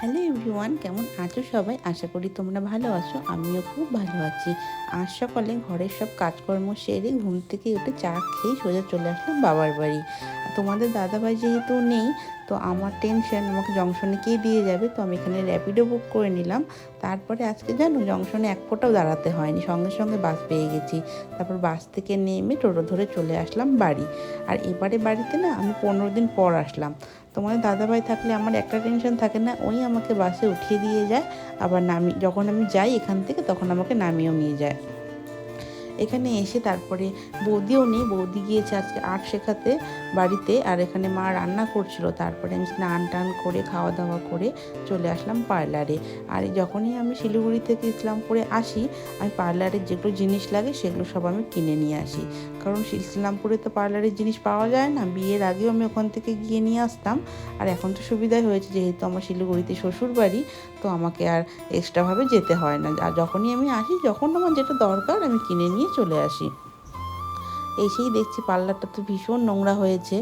Hello everyone, কেমন আছো সবাই? আশা করি তোমরা ভালো আছো। আমিও খুব ভালো আছি। আজ সকালে ঘরের সব কাজকর্ম সেরে ঘুম থেকে উঠে চা খেয়ে সোজা চলে আসলাম বাবার বাড়ি। তোমাদের দাদাভাই যেহেতু নেই, তো আমার টেনশন আমাকে জংশনে কে দিয়ে যাবে, তো আমি এখানে র্যাপিডো বুক করে নিলাম। তারপরে আজকে জানো জংশনে এক ফোঁটাও দাঁড়াতে হয়নি, সঙ্গে সঙ্গে বাস পেয়ে গেছি। তারপর বাস থেকে নেমে টোটো ধরে চলে আসলাম বাড়ি। আর এবারে বাড়িতে না আমি 15 দিন পর আসলাম। তোমাদের দাদাভাই থাকলে আমার একটা টেনশন থাকে না, ওই আমাকে বাসে উঠিয়ে দিয়ে যায়, আবার যখন আমি যাই এখান থেকে তখন আমাকে নামিয়েও নিয়ে যায়। এখানে এসে তারপরে বৌদিও নেই, বৌদি গিয়েছে আজকে আর্ট শেখাতে বাড়িতে, আর এখানে মা রান্না করছিল। তারপরে আমি স্নান টান করে খাওয়া দাওয়া করে চলে আসলাম পার্লারে। আর যখনই আমি শিলিগুড়ি থেকে ইসলামপুরে আসি, আমি পার্লারের যেগুলো জিনিস লাগে সেগুলো সব আমি কিনে নিয়ে আসি, কারণ ইসলামপুরে তো পার্লারের জিনিস পাওয়া যায় না। বিয়ের আগেও আমি ওখান থেকে গিয়ে নিয়ে আসতাম, আর এখন তো সুবিধাই হয়েছে যেহেতু আমার শিলিগুড়িতে শ্বশুর বাড়ি, তো আমাকে আর এক্সট্রাভাবে যেতে হয় না। আর যখনই আমি আসি, যখন আমার যেটা দরকার আমি কিনে নিয়ে চলে আসি। এসেই দেখছি পার্লারটা তো ভীষণ নোংরা হয়েছে,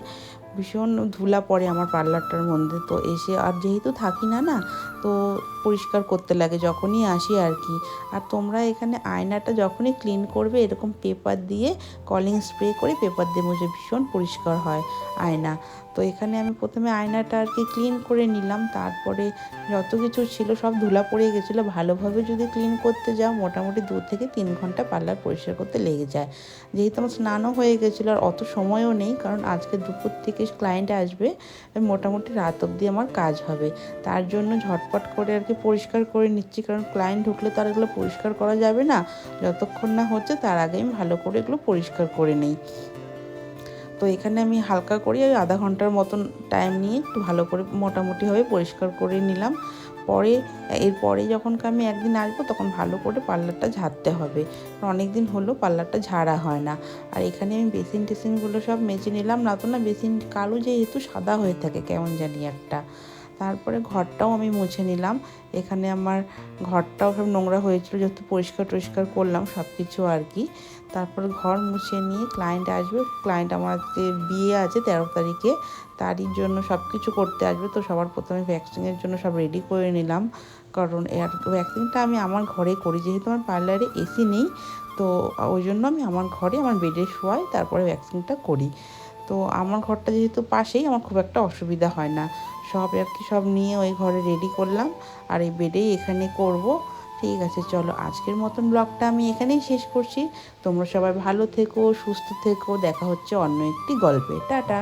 ভীষণ ধুলা পড়ে আমার পার্লারটার মধ্যে। তো এসে আর যেহেতু থাকি না না, তো পরিষ্কার করতে লাগে যখনই আসি আর কি। আর তোমরা এখানে আয়নাটা যখনই ক্লিন করবে, এরকম পেপার দিয়ে কলিং স্প্রে করে পেপার দিয়ে মুছে, ভীষণ পরিষ্কার হয় আয়না। তো এখানে আমি প্রথমে আয়নাটা আর কি ক্লিন করে নিলাম। তারপরে যত কিছু ছিল সব ধুলা পড়ে গেছিলো। ভালোভাবে যদি ক্লিন করতে যাও মোটামুটি 2 থেকে 3 ঘন্টা পার্লার পরিষ্কার করতে লেগে যায়। যেহেতু আমার স্নানও হয়ে গেছিলো আর অত সময়ও নেই, কারণ আজকে দুপুর থেকে ক্লায়েন্ট আসবে, মোটামুটি রাত অবধি আমার কাজ হবে। তার জন্য ঝটপট করে আর কি পরিষ্কার করে নিচ্ছি, কারণ ক্লায়েন্ট ঢুকলে তার এগুলো পরিষ্কার করা যাবে না। যতক্ষণ না হচ্ছে তার আগে আমি ভালো করে এগুলো পরিষ্কার করে নিই। তো এখানে আমি হালকা করে আধা ঘন্টার মতন টাইম নিয়ে একটু ভালো করে মোটামুটিভাবে পরিষ্কার করে নিলাম। এরপরে যখন আমি একদিন আসবো তখন ভালো করে পার্লারটা ঝাড়তে হবে, কারণ অনেক দিন হলো পার্লারটা ঝাড়া হয় না। আর এখানে আমি বেসিন টেসিনগুলো সব মেজে নিলাম, না তো না বেসিন কালো যেহেতু সাদা হয়ে থাকে কেমন জানি একটা। তারপরে ঘরটাও আমি মুছে নিলাম। এখানে আমার ঘরটাও সব নোংরা হয়েছিল, যেহেতু পরিষ্কার টরিষ্কার করলাম সব কিছু আর কি। তারপরে ঘর মুছে নিয়ে ক্লায়েন্ট আসবে, ক্লায়েন্ট আমার আজকে বিয়ে আছে 13 তারিখে, তারই জন্য সব কিছু করতে আসবে। তো সবার প্রথমে ভ্যাকসিনের জন্য সব রেডি করে নিলাম, কারণ ভ্যাকসিনটা আমি আমার ঘরে করি, যেহেতু আমার পার্লারে এসি নেই। তো ওই জন্য আমি আমার ঘরে আমার বেডে শোয়াই, তারপরে ভ্যাকসিনটা করি। তো আমার ঘরটা যেহেতু পাশেই, আমার খুব একটা অসুবিধা হয় না। সব আর কি সব নিয়ে ওই ঘরে রেডি করলাম, আর এই বেডেই এখানে করব। ঠিক আছে, চলো আজকের মতন ব্লগটা আমি এখানেই শেষ করছি। তোমরা সবাই ভালো থেকো, সুস্থ থেকো, দেখা হচ্ছে অন্য একটি গল্পে। টাটা।